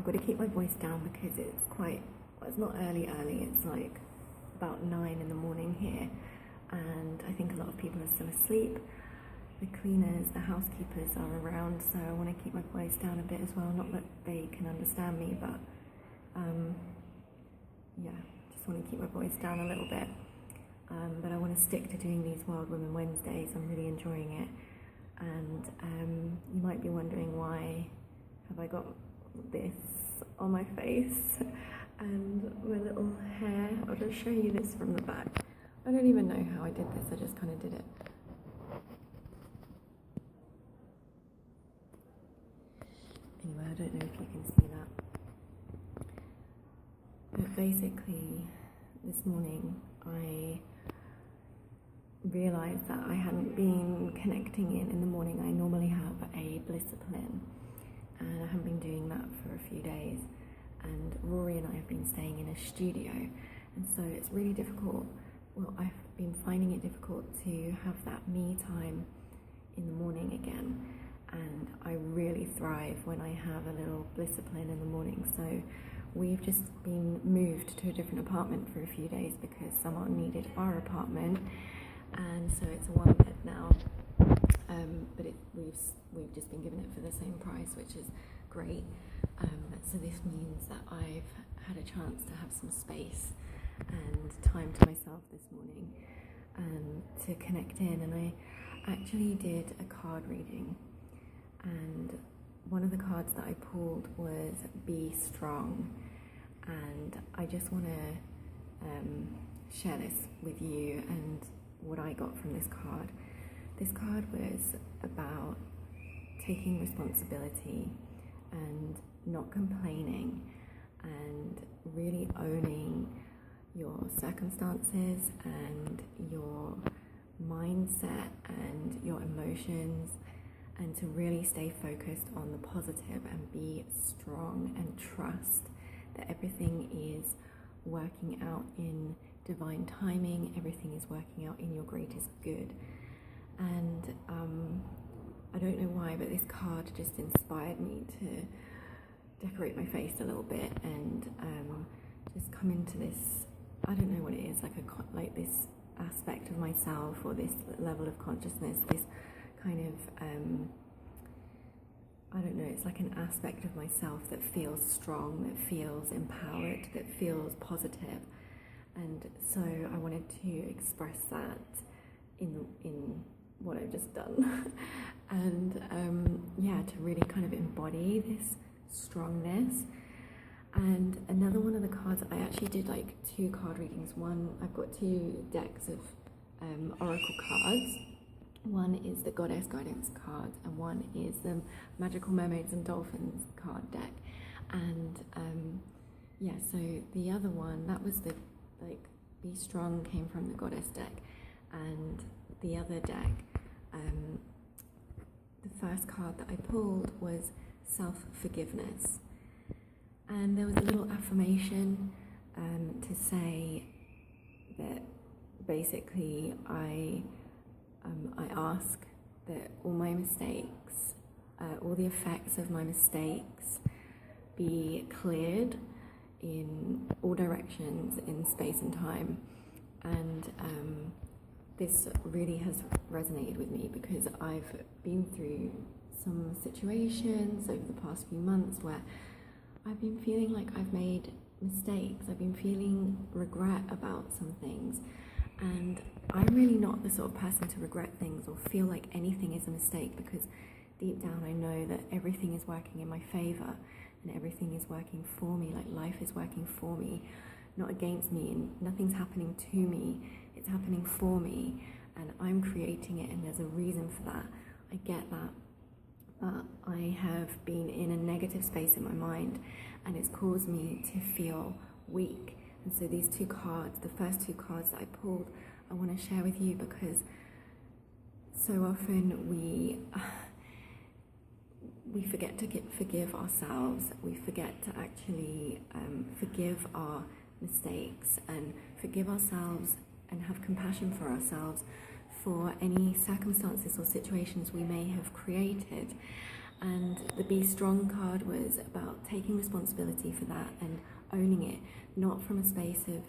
got to keep my voice down because it's quite, well, it's not early, it's like about 9 in the morning here, and I think a lot of people are still asleep. The cleaners, the housekeepers are around, so I want to keep my voice down a bit as well. Not that they can understand me, but yeah, just want to keep my voice down a little bit. But I want to stick to doing these World Women Wednesdays. I'm really enjoying it, and you might be wondering, why have I got this on my face and my little hair? I'll just show you this from the back. I don't even know how I did this, I just kind of did it. Anyway, I don't know if you can see that. But basically, this morning I realised that I hadn't been connecting in the morning. I normally have a Blissipline, and I haven't been doing that for a few days. And Rory and I have been staying in a studio, and so it's really difficult. Well, I've been finding it difficult to have that me time in the morning again, and I really thrive when I have a little Blissipline in the morning. So we've just been moved to a different apartment for a few days because someone needed our apartment, and so it's a 1-bed now, but we've just been given it for the same price, which is great. So this means that I've had a chance to have some space and time to myself this morning, to connect in. And I actually did a card reading, and one of the cards that I pulled was Be Strong, and I just want to share this with you and what I got from this card. This card was about taking responsibility and not complaining, and really owning your circumstances and your mindset and your emotions, and to really stay focused on the positive and be strong and trust that everything is working out in divine timing, everything is working out in your greatest good. And I don't know why, but this card just inspired me to decorate my face a little bit and just come into this, I don't know what it is, like this aspect of myself, or this level of consciousness, this kind of I don't know, it's like an aspect of myself that feels strong, that feels empowered, that feels positive. And so I wanted to express that in what I've just done. And yeah, to really kind of embody this strongness. And another one of the cards, I actually did like 2 card readings. One, I've got 2 decks of oracle cards. One is the Goddess Guidance card, and one is the Magical Mermaids and Dolphins card deck. And yeah, so the other one, that was the Be Strong, came from the Goddess deck, and the other deck, the first card that I pulled was Self-Forgiveness. And there was a little affirmation to say that basically I ask that all my mistakes, all the effects of my mistakes be cleared in all directions in space and time. And this really has resonated with me because I've been through some situations over the past few months where I've been feeling like I've made mistakes. I've been feeling regret about some things, and I'm really not the sort of person to regret things or feel like anything is a mistake, because deep down I know that everything is working in my favor and everything is working for me, like life is working for me, not against me, and nothing's happening to me, it's happening for me, and I'm creating it, and there's a reason for that. I get that. But I have been in a negative space in my mind, and it's caused me to feel weak. And so these 2 cards, the first 2 cards that I pulled, I want to share with you, because so often we forget to forgive ourselves. We forget to actually forgive our mistakes and forgive ourselves and have compassion for ourselves for any circumstances or situations we may have created. And the Be Strong card was about taking responsibility for that and owning it, not from a space of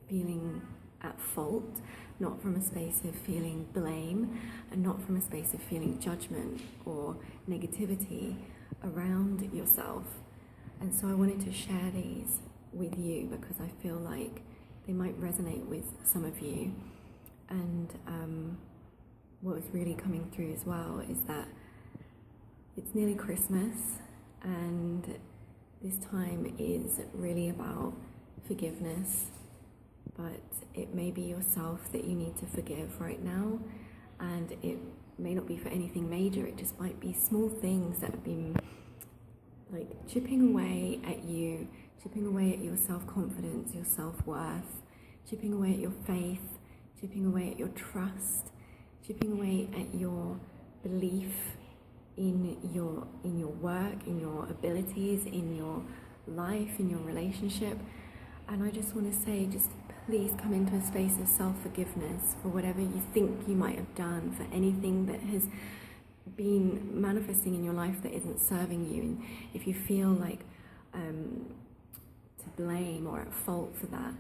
feeling at fault, not from a space of feeling blame, and not from a space of feeling judgment or negativity around yourself. And so I wanted to share these with you because I feel like they might resonate with some of you. And what was really coming through as well is that it's nearly Christmas, and this time is really about forgiveness, but it may be yourself that you need to forgive right now, and it may not be for anything major. It just might be small things that have been like chipping away at you, chipping away at your self-confidence, your self-worth, chipping away at your faith, chipping away at your trust, chipping away at your belief in your work, in your abilities, in your life, in your relationship. And I just want to say, just please come into a space of self-forgiveness for whatever you think you might have done, for anything that has been manifesting in your life that isn't serving you. And if you feel like to blame or at fault for that,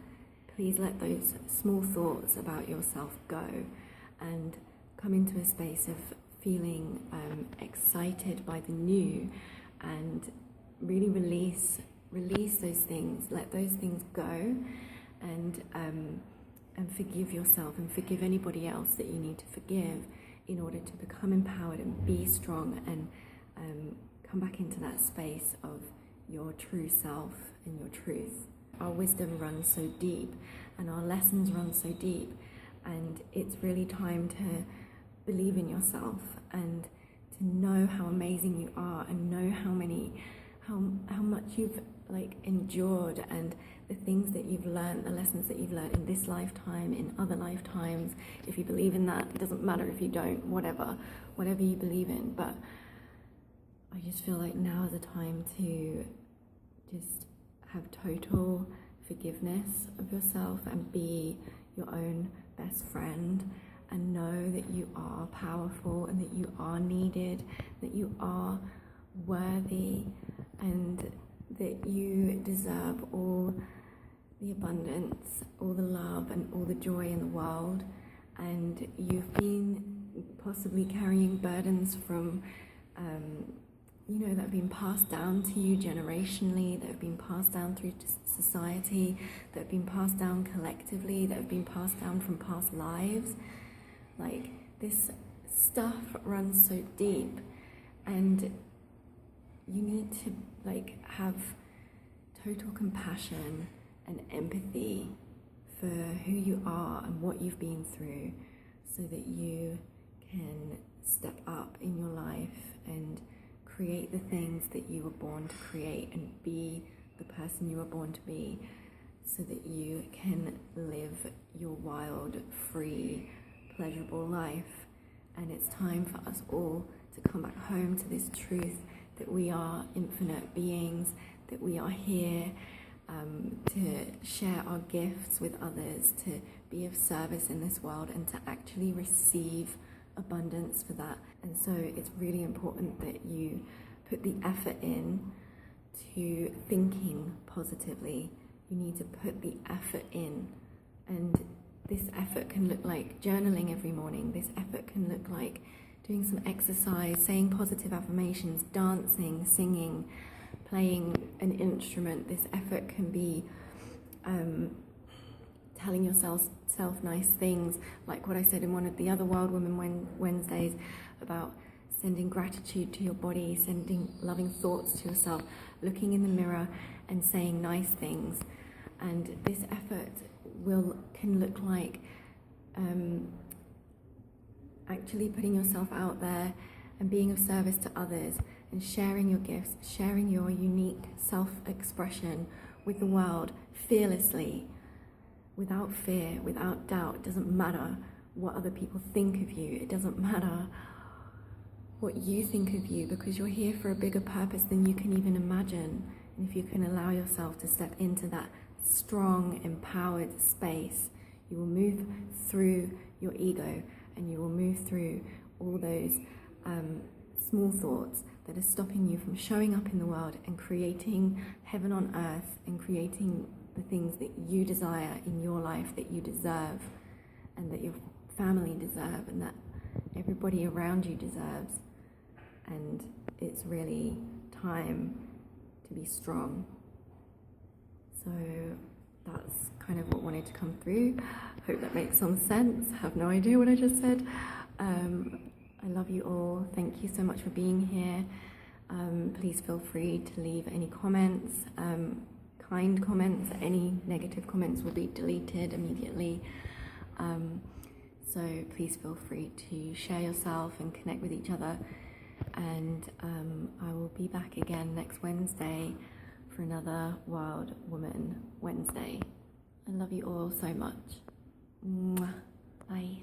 please let those small thoughts about yourself go and come into a space of feeling excited by the new, and really release those things, let those things go, and forgive yourself and forgive anybody else that you need to forgive in order to become empowered and be strong and come back into that space of your true self and your truth. Our wisdom runs so deep and our lessons run so deep, and it's really time to believe in yourself and to know how amazing you are, and know how much you've endured, and the things that you've learned, the lessons that you've learned in this lifetime, in other lifetimes. If you believe in that, it doesn't matter if you don't, whatever you believe in. But I just feel like now is a time to just have total forgiveness of yourself and be your own best friend, and know that you are powerful and that you are needed, that you are worthy, and that you deserve all the abundance, all the love and all the joy in the world. And you've been possibly carrying burdens from that have been passed down to you generationally, that have been passed down through society, that have been passed down collectively, that have been passed down from past lives. Like, this stuff runs so deep, and you need to have total compassion and empathy for who you are and what you've been through, so that you can step up in your life and create the things that you were born to create, and be the person you were born to be, so that you can live your wild, free, pleasurable life. And it's time for us all to come back home to this truth that we are infinite beings, that we are here to share our gifts with others, to be of service in this world, and to actually receive abundance for that. And so it's really important that you put the effort in to thinking positively. You need to put the effort in, and this effort can look like journaling every morning. This effort can look like doing some exercise, saying positive affirmations, dancing, singing, playing an instrument. This effort can be telling yourself nice things, like what I said in one of the other Wild Women Wednesdays about sending gratitude to your body, sending loving thoughts to yourself, looking in the mirror and saying nice things. And this effort can look like actually putting yourself out there and being of service to others, and sharing your gifts, sharing your unique self-expression with the world fearlessly, without fear, without doubt. It doesn't matter what other people think of you. It doesn't matter what you think of you, because you're here for a bigger purpose than you can even imagine. And if you can allow yourself to step into that strong, empowered space, you will move through your ego, and you will move through all those small thoughts that is stopping you from showing up in the world and creating heaven on earth and creating the things that you desire in your life, that you deserve and that your family deserve and that everybody around you deserves. And it's really time to be strong. So that's kind of what wanted to come through. Hope that makes some sense. I have no idea what I just said. I love you all. Thank you so much for being here. Please feel free to leave any comments, kind comments. Any negative comments will be deleted immediately. So please feel free to share yourself and connect with each other. And I will be back again next Wednesday for another Wild Woman Wednesday. I love you all so much. Mwah. Bye.